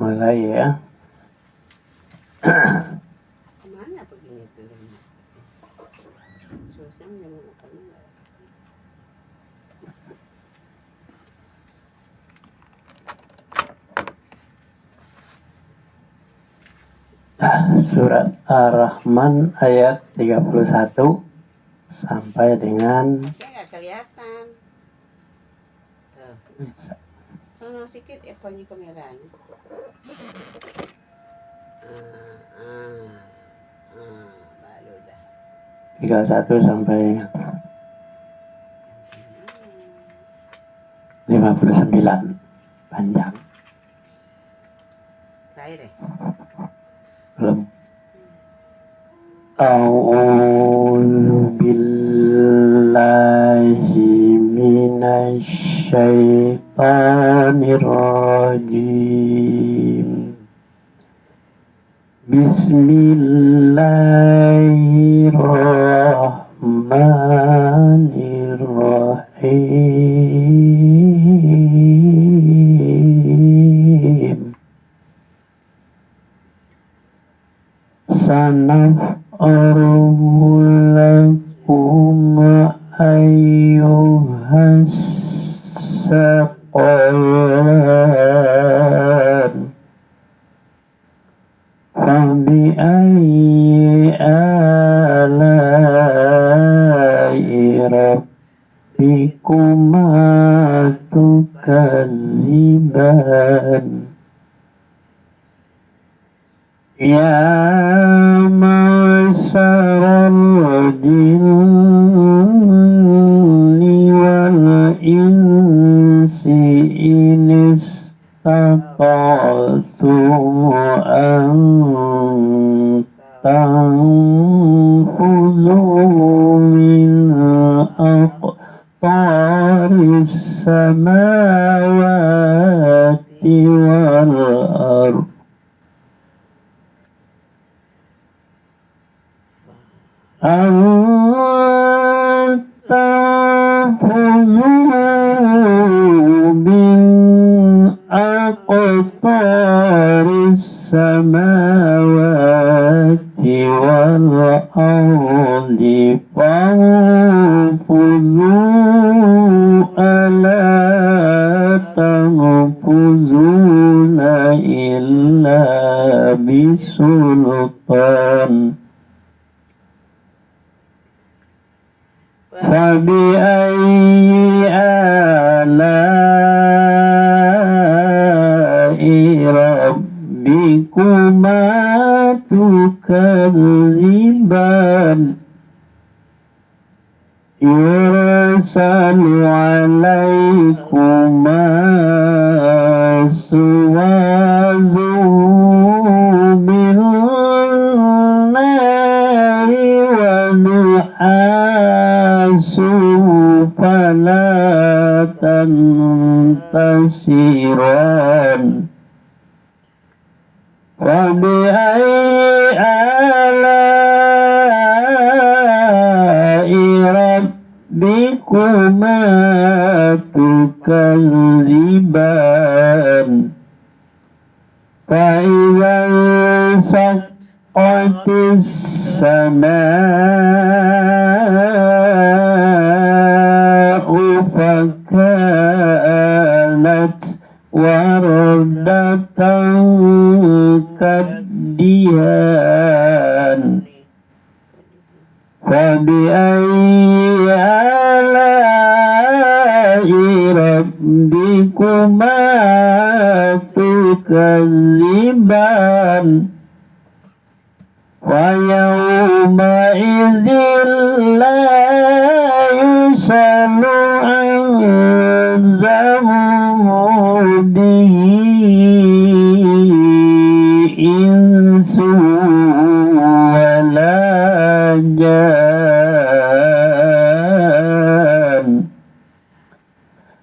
Mulai ya. Kemana begini tuh? Susah menemukannya. Surat Ar-Rahman ayat 31 sampai dengan Ya nggak kelihatan. Tuh. Sono sikit punyi kemerahan. Baru dah. 31 sampai 59 panjang. Terakhir deh. Belum. A'udzu billahi minasy syaithanir rajim. Bismillahirrahmanirrahim. Sanaf'aruhu lakum ayyuhas saqalan. Fabi'ayyi ala'i rabbikuma tukadziban. Ya ma'syaral jinni wal insi in istata'tum an tanfuzu min aqtaris samawati wal ardh min aqtaris samawati wal ardi fanfuzu ala tanfuzuna illa bisultan. Fabi'ayyi ala'i rabbikuma tukadziban. Yursalu alaikuma suwazu min nari wa nuhasu fala tantasiran. Fabi'ayyi ala'i rabbikuma tukadziban. Fa'idza saqqatis samaa'u fakanat wardatan kaddihan. Fabi'ayyi ala'i rabbikuma tukadziban. Wa yawma idzin la yusalu an dhanbihi insu wala jan.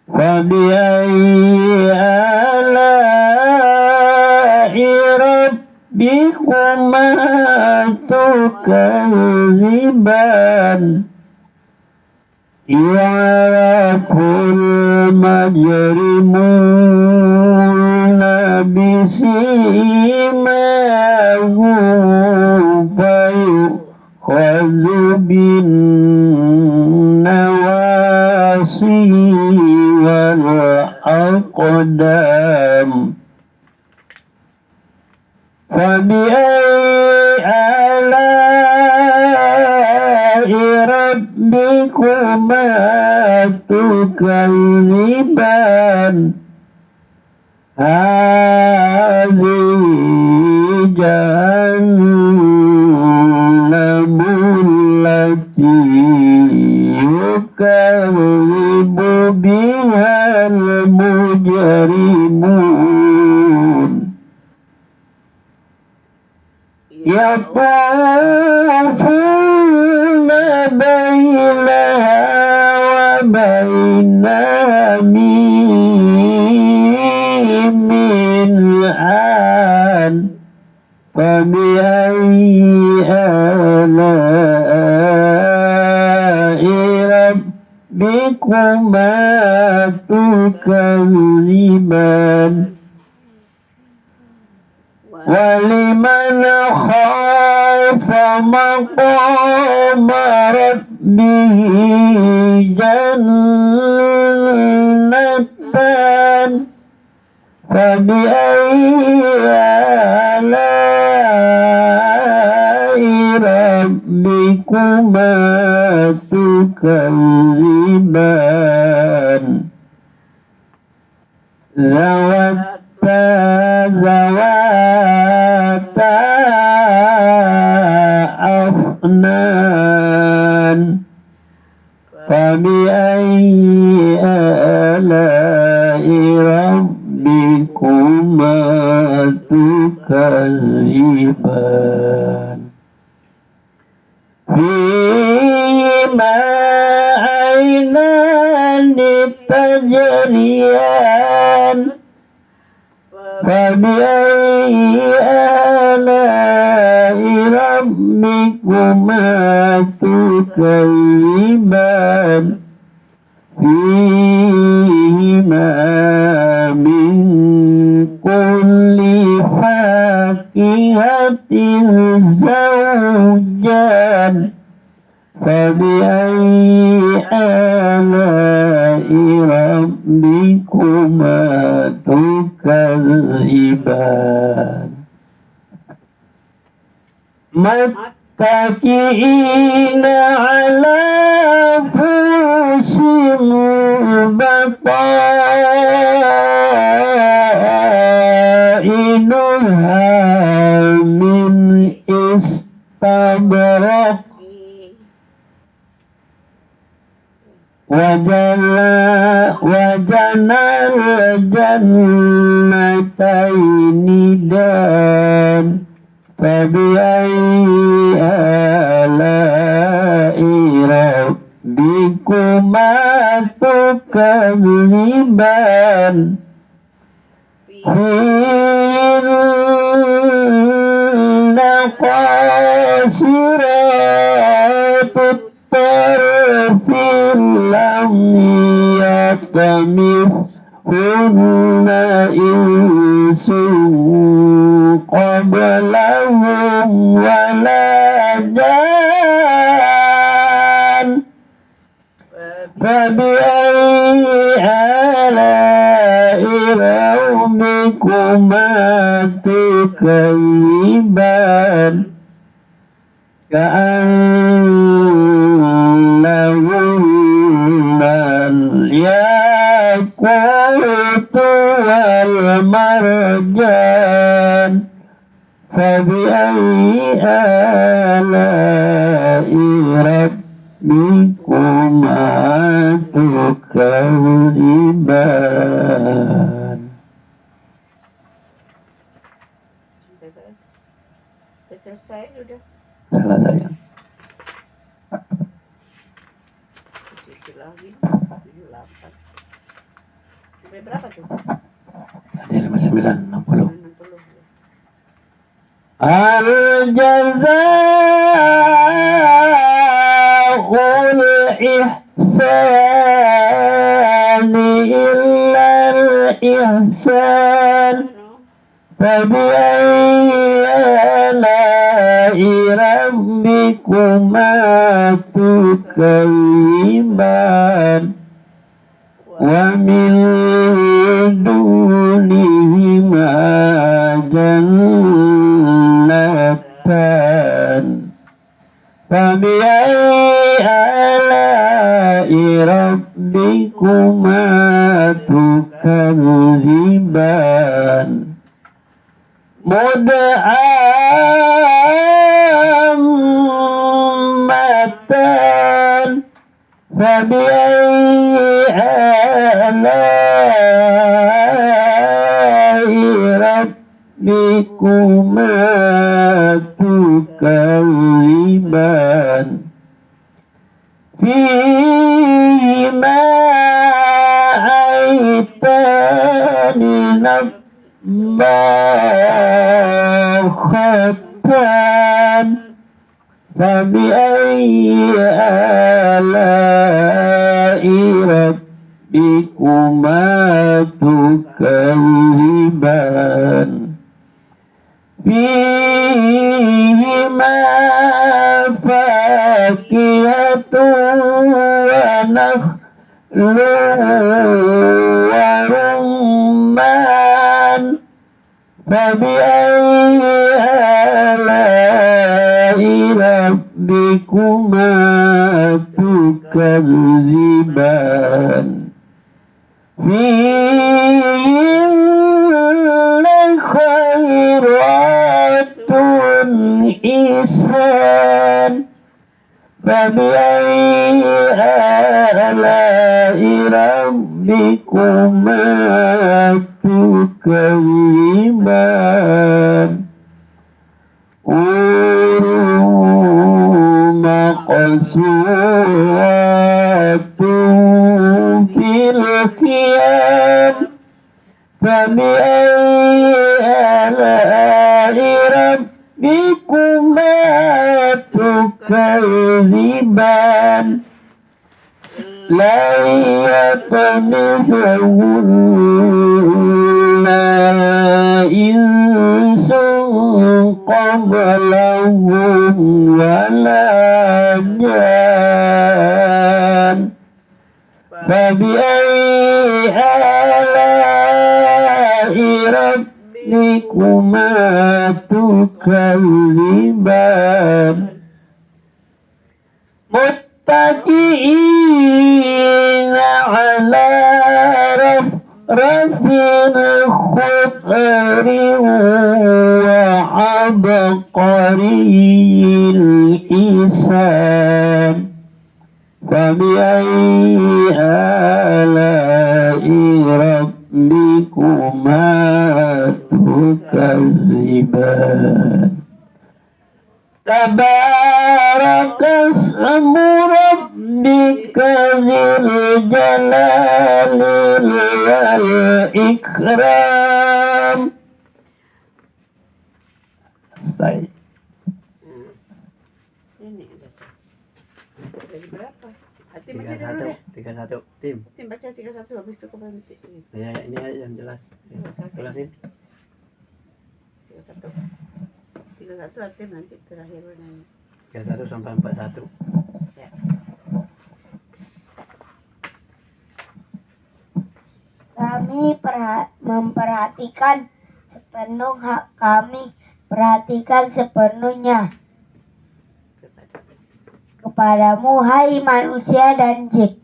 Fabi'ayyi ala'i rabbikuma tukadziban. Ya'raful مجرمون بسيماهم فيؤخذ بالنواصي والأقدام فبأي آلاء ربكما تكذبان هذه جهنم التي يكذب بها المجرمون يطوفون بينها وبين حميم آن فبأي آلاء ربكما تكذبان ولمن خاف مقام ربه جنتان فبأي آلاء ربكما تكذبان ذواتا أفنان فبأي آلاء ربكما تكذبان فيهما عينان تجريان فبأي آلاء ربكما تكذبان فيهما من كل فاكهة زوجان فبأي آلاء ربكما تكذبان متكئين على فرش بطائنها من استبرق وجنى الجنتين دان فبأي آلاء ربكما تكذبان هن قاصرات الطرف لم يطمثهن إنس قبلهم ولا جان فبأي آلاء ربكما تكذبان كأنهن الياقوت والمرجان فبأي آلاء ربكما تكذبان. Selesai sudah. Selesai ya. Cuci lagi 78. Sampai berapa tuh? Tadi 59, 60. 60. Al-jazaa'ul ihsani إلا الإحسان فبأي آلاء ربكما تكذبان ومن دونهما جنتان فبأي آلاء ربكما تكذبان مدهامتان فبأي آلاء ربكما تكذبان فيهما عينان نضاختان فبأي آلاء ربكما تكذبان فيهما فاكهة ونخل ورمان فبأي آلاء ربكما تكذبان فيهن خيرات حسان فبأي آلاء ربكما تكذبان حور مقصورات في الخيام فبأي آلاء ربكما تكذبان لا يطمثهن إنس قبلهم ولا جان فبأي آلاء ربكما تكذبان متكئين على رفرف خضر وعبقري الحسان فبأي آلاء ربكما تكذبان تبارك اسم ربك ذي الجلال والإكرام. Selesai. Ini udah. Jadi berapa? Hati baca dulu deh. 31 tim. Tim baca 31 habis itu ke berhenti. Ya, ini aja yang jelas. Jelasin. 31 hati nanti terakhir nanya. 31 sampai 41. Ya. Kami memperhatikan sepenuh hak kami, perhatikan sepenuhnya kepadamu, hai manusia dan jin.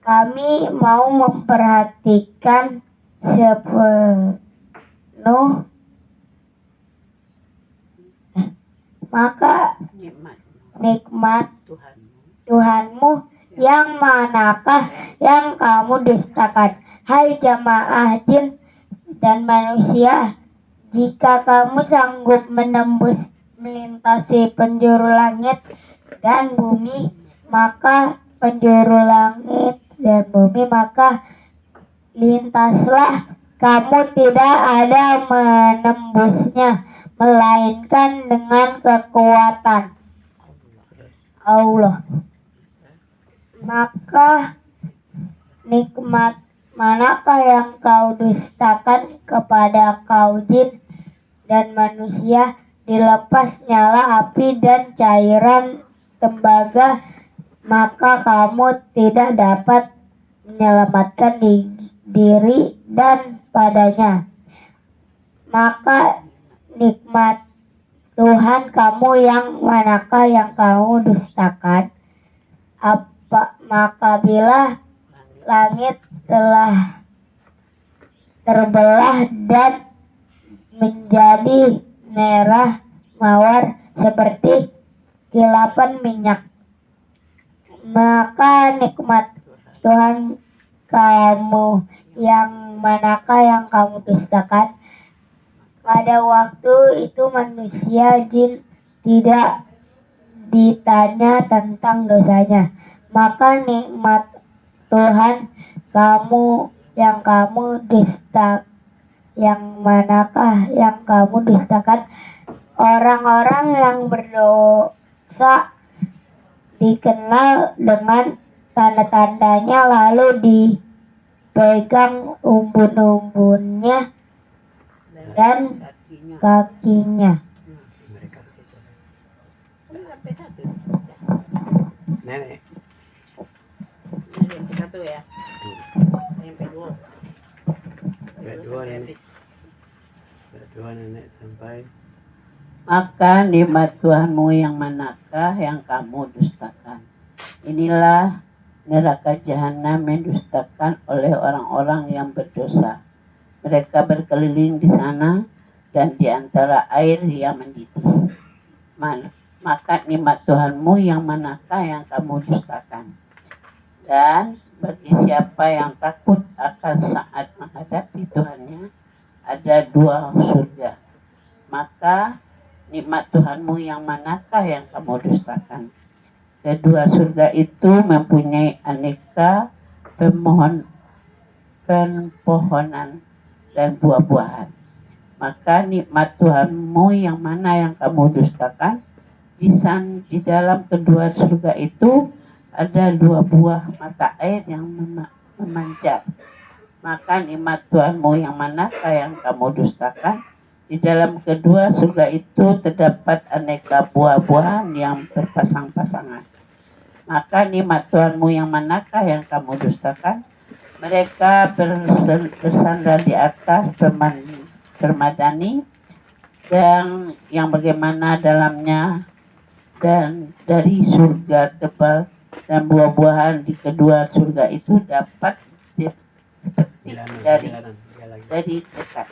Kami mau memperhatikan sepenuh maka nikmat Tuhanmu yang manakah yang kamu dustakan, hai jamaah jin dan manusia. Jika kamu sanggup menembus melintasi penjuru langit dan bumi, maka lintaslah. Kamu tidak ada menembusnya melainkan dengan kekuatan Allah. Maka nikmat manakah yang kau dustakan kepada kau jin dan manusia? Dilepas nyala api dan cairan tembaga, maka kamu tidak dapat menyelamatkan diri dan padanya. Maka nikmat Tuhan kamu yang manakah yang kamu dustakan? Maka bila langit telah terbelah dan menjadi merah mawar seperti kilapan minyak, maka nikmat Tuhan kamu yang manakah yang kamu dustakan? Pada waktu itu manusia jin tidak ditanya tentang dosanya, maka nikmat Tuhan kamu yang kamu dusta, yang manakah yang kamu dustakan? Orang-orang yang berdosa dikenal dengan tanda-tandanya, lalu dipegang umbun-umbunnya dan kakinya. Mereka ke situ. Ini sampai satu. Nenek. Ini sampai satu ya. Ini sampai dua. Sampai dua nenek. Sampai dua nenek sampai. Maka nikmat Tuhanmu yang manakah yang kamu dustakan? Inilah neraka jahanam yang dustakan oleh orang-orang yang berdosa. Mereka berkeliling di sana dan di antara air yang mendidih. Maka nikmat Tuhanmu yang manakah yang kamu dustakan? Dan bagi siapa yang takut akan saat menghadapi Tuhannya, ada dua surga. Maka nikmat Tuhanmu yang manakah yang kamu dustakan? Kedua surga itu mempunyai aneka pepohonan dan buah-buahan. Maka nikmat Tuhanmu yang mana yang kamu dustakan? Di dalam kedua surga itu ada dua buah mata air yang memanjat. Maka nikmat Tuhanmu yang manakah yang kamu dustakan? Di dalam kedua surga itu terdapat aneka buah-buahan yang berpasang-pasangan. Maka nikmat Tuhanmu yang manakah yang kamu dustakan? Mereka bersandar di atas permadani dan yang bagaimana dalamnya dan dari surga tebal, dan buah-buahan di kedua surga itu dapat dipetik dari dekat.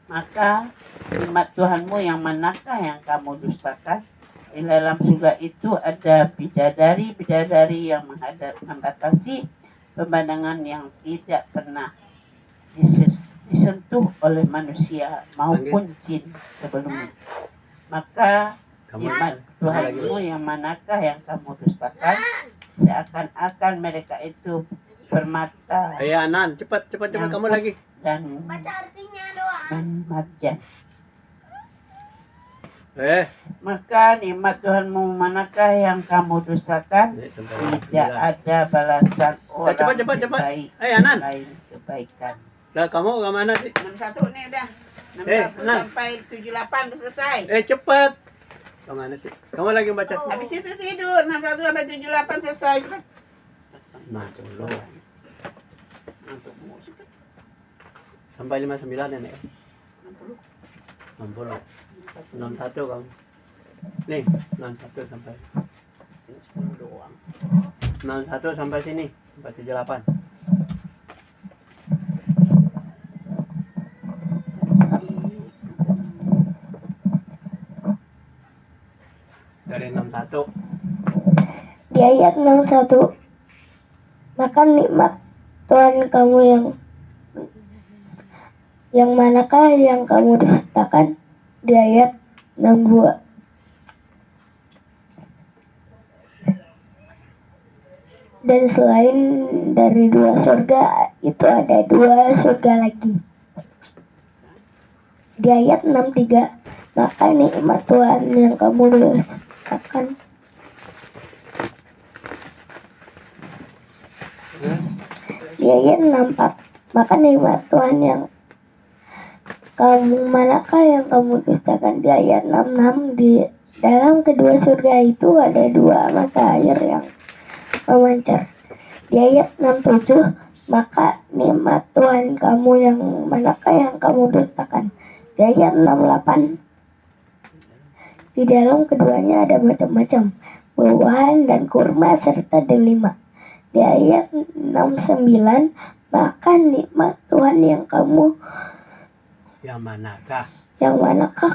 Maka nikmat Tuhanmu yang manakah yang kamu dustakan? Di dalam surga itu ada bidadari yang membatasi pemandangan yang tidak pernah disentuh oleh manusia maupun jin sebelumnya. Maka nikmat Tuhanmu yang manakah yang kamu dustakan? Seakan-akan mereka itu permata Ayah Anan, cepat kamu lagi. dan marjan. Maka nikmat Tuhanmu manakah yang kamu dustakan? Tidak ada balasan orang baik Anan. selain kebaikan. Lah kamu ke mana sih? 61 nih udah. 61 Nah. sampai 78 udah selesai. Cepat. Kemana sih? Kamu lagi baca? Habis itu tidur. 61 sampai 78 selesai. Nah, dulu. Sampai 59 nenek. 60. 61 kamu. Nih, 61 sampai. 10 doang. 61 sampai sini, sampai 78. Dari 61. Di ayat 61, maka nikmat Tuhan kamu yang manakah yang kamu dustakan? Di ayat 62. Dan selain dari dua surga itu ada dua surga lagi. Di ayat 63, maka nikmat Tuhan yang kamu dustakan. Di Di ayat 64, maka nikmat Tuhan yang kamu manakah yang kamu dustakan. Di ayat 66, di dalam kedua surga itu ada dua mata air yang memancar. Di ayat 67, maka nikmat Tuhan kamu yang manakah yang kamu dustakan. Di ayat 68, di dalam keduanya ada macam-macam buah-buahan dan kurma serta delima. Di ayat 69, maka nikmat Tuhan yang Yang manakah?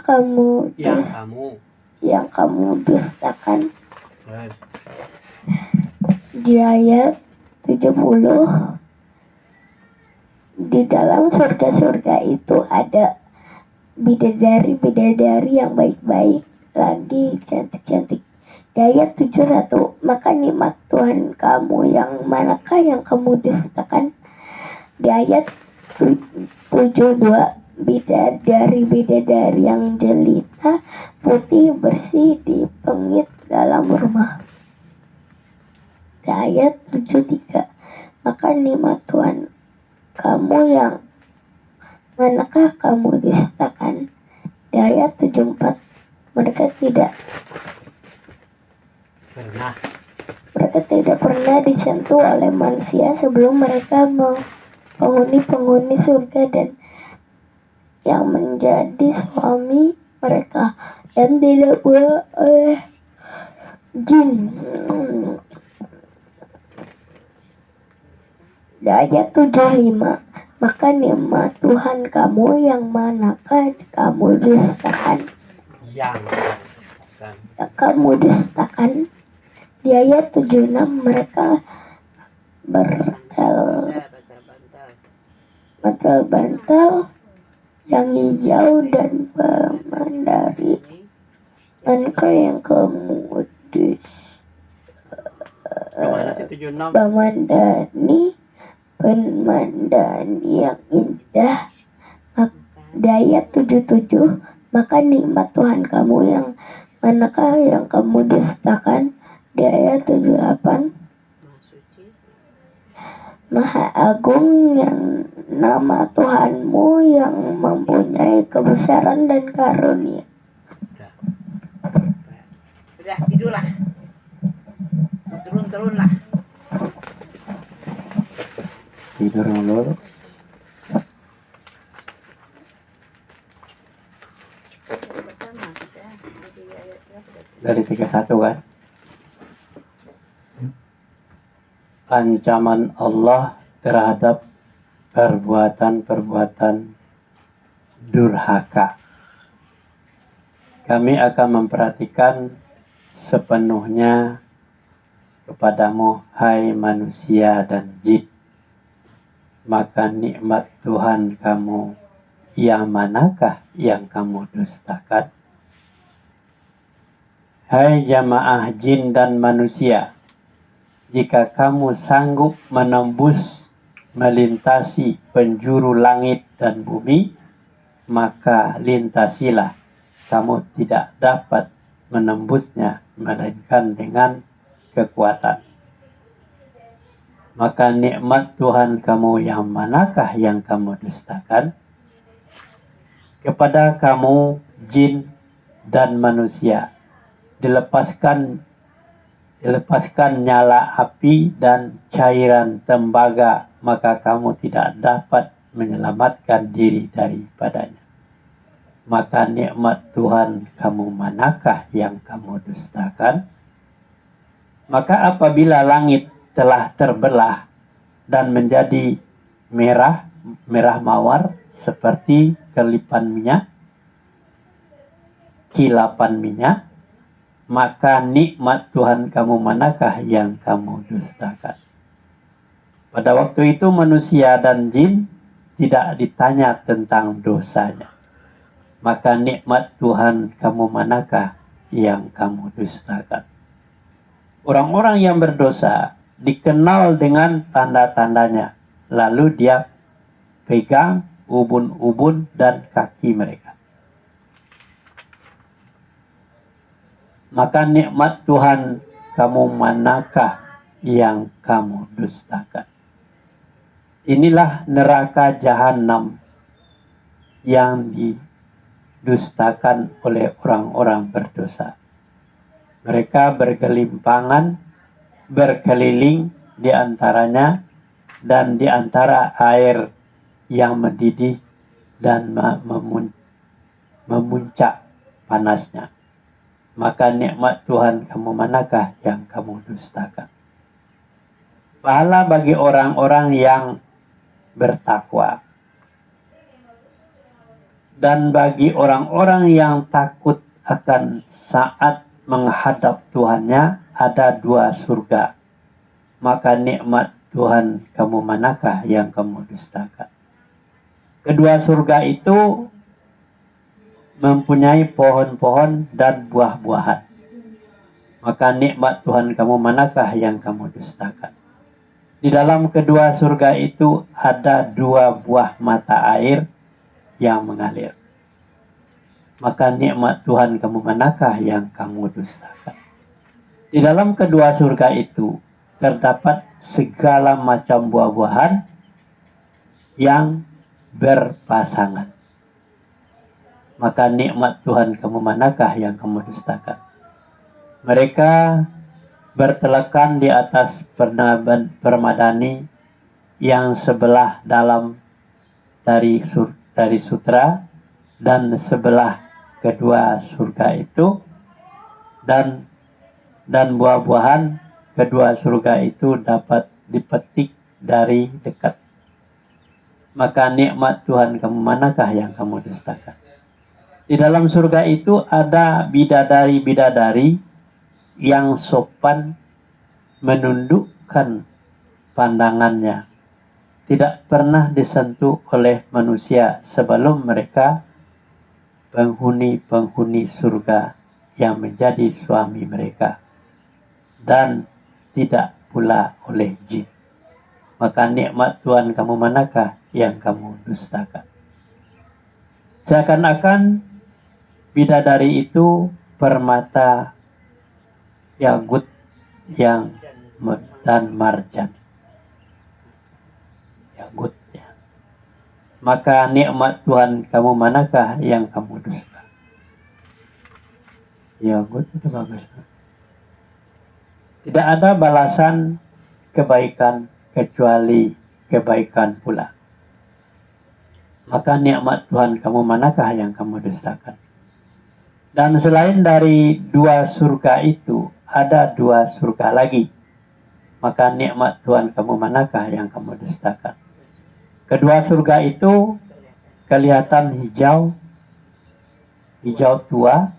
kamu Yang kamu. dustakan. Terus. Di ayat 70, di dalam surga-surga itu ada bidadari-bidadari yang baik-baik lagi cantik-cantik. Di ayat 71, maka nikmat Tuhan kamu yang manakah yang kamu dustakan. Di ayat 72, bidadari-bidadari yang jelita, putih, bersih, dipengit dalam rumah. Di ayat 73, maka nikmat Tuhan kamu yang manakah kamu dustakan. Di ayat 74, mereka tidak pernah disentuh oleh manusia sebelum mereka penghuni surga dan yang menjadi suami mereka, dan tidak pula oleh jin. Di ayat 75, maka nikmat Tuhan kamu yang manakah kamu dustakan. Yang Kamu dustakan. Di ayat 76, mereka bantal yang hijau dan pemandari. Engkau yang kamu Kemana sih 76? Pemandani yang indah. Di ayat 77, maka nikmat Tuhan kamu yang manakah yang kamu dustakan. Di ayat 78, Maha Agung yang nama Tuhanmu yang mempunyai kebesaran dan karunia. Udah tidurlah. Turun-turunlah. Tidur dulu. Dari 31 kan? Ancaman Allah terhadap perbuatan-perbuatan durhaka. Kami akan memperhatikan sepenuhnya kepadamu, hai manusia dan jin. Maka nikmat Tuhan kamu yang manakah yang kamu dustakan? Hai jamaah jin dan manusia, jika kamu sanggup menembus, melintasi penjuru langit dan bumi, maka lintasilah. Kamu tidak dapat menembusnya, melainkan dengan kekuatan. Maka nikmat Tuhan kamu yang manakah yang kamu dustakan? Kepada kamu jin dan manusia dilepaskan nyala api dan cairan tembaga, maka kamu tidak dapat menyelamatkan diri daripadanya. Maka nikmat Tuhan kamu manakah yang kamu dustakan? Maka apabila langit telah terbelah dan menjadi merah mawar seperti kelipan minyak, kilapan minyak, maka nikmat Tuhan kamu manakah yang kamu dustakan? Pada waktu itu manusia dan jin tidak ditanya tentang dosanya. Maka nikmat Tuhan kamu manakah yang kamu dustakan? Orang-orang yang berdosa dikenal dengan tanda-tandanya. Lalu dia pegang ubun-ubun dan kaki mereka. Maka nikmat Tuhan kamu manakah yang kamu dustakan? inilah neraka jahanam yang didustakan oleh orang-orang berdosa. Mereka bergelimpangan, berkeliling di antaranya, dan di antara air yang mendidih dan memuncak panasnya. Maka nikmat Tuhan kamu manakah yang kamu dustakan? Pahala bagi orang-orang yang bertakwa. Dan bagi orang-orang yang takut akan saat menghadap Tuhannya, ada 2 surga. Maka nikmat Tuhan kamu manakah yang kamu dustakan? Kedua surga itu mempunyai pohon-pohon dan buah-buahan. Maka nikmat Tuhan kamu manakah yang kamu dustakan? Di dalam kedua surga itu ada 2 buah mata air yang mengalir. Maka nikmat Tuhan kamu manakah yang kamu dustakan? Di dalam kedua surga itu terdapat segala macam buah-buahan yang berpasangan. Maka nikmat Tuhan kamu manakah yang kamu dustakan? Mereka bertelekan di atas permadani yang sebelah dalam dari sutra, dan sebelah kedua surga itu, dan buah-buahan kedua surga itu dapat dipetik dari dekat. Maka nikmat Tuhan kamu manakah yang kamu dustakan? Di dalam surga itu ada bidadari-bidadari yang sopan menundukkan pandangannya, tidak pernah disentuh oleh manusia sebelum mereka penghuni surga yang menjadi suami mereka, dan tidak pula oleh jin. Maka nikmat Tuhan kamu manakah yang kamu dustakan? Seakan-akan bidadari itu permata yakut dan marjan. Yakut, ya. Maka nikmat Tuhan kamu manakah yang kamu dusta? Yakut itu bagus. Tidak ada balasan kebaikan kecuali kebaikan pula. Maka nikmat Tuhan kamu manakah yang kamu dustakan? Dan selain dari 2 surga itu, ada 2 surga lagi. Maka nikmat Tuhan kamu manakah yang kamu dustakan? Kedua surga itu kelihatan hijau tua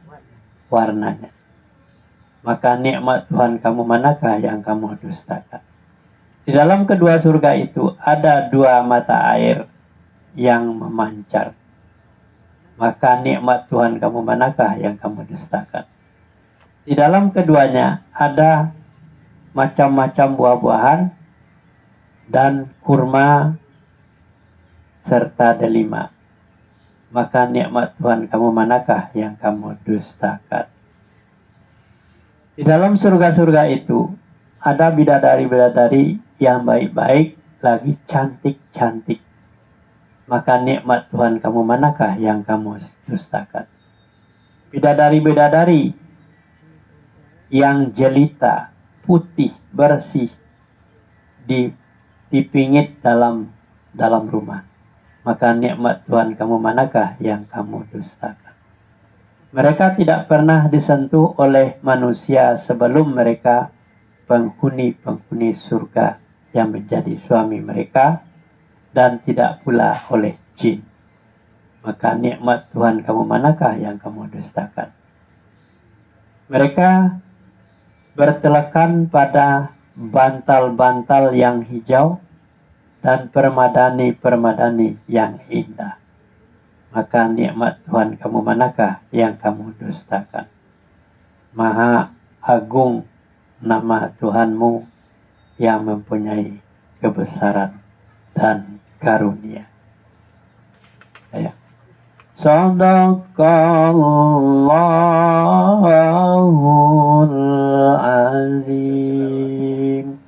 warnanya. Maka nikmat Tuhan kamu manakah yang kamu dustakan? Di dalam kedua surga itu ada 2 mata air yang memancar. Maka nikmat Tuhan kamu manakah yang kamu dustakan? Di dalam keduanya ada macam-macam buah-buahan dan kurma serta delima. Maka nikmat Tuhan kamu manakah yang kamu dustakan? Di dalam surga-surga itu ada bidadari-bidadari yang baik-baik lagi cantik-cantik. Maka nikmat Tuhan kamu manakah yang kamu dustakan? Bidadari-bidadari yang jelita, putih, bersih, dipingit dalam rumah. Maka nikmat Tuhan kamu manakah yang kamu dustakan? Mereka tidak pernah disentuh oleh manusia sebelum mereka penghuni surga yang menjadi suami mereka, dan tidak pula oleh jin. Maka nikmat Tuhan kamu manakah yang kamu dustakan? Mereka bertelekan pada bantal-bantal yang hijau dan permadani-permadani yang indah. Maka nikmat Tuhan kamu manakah yang kamu dustakan? Maha agung nama Tuhanmu yang mempunyai kebesaran dan karunia. Ya. Shadaqallahul azim.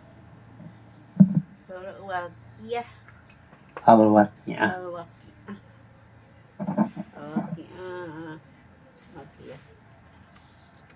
Surah Al-Waqiah al-waqi'ah.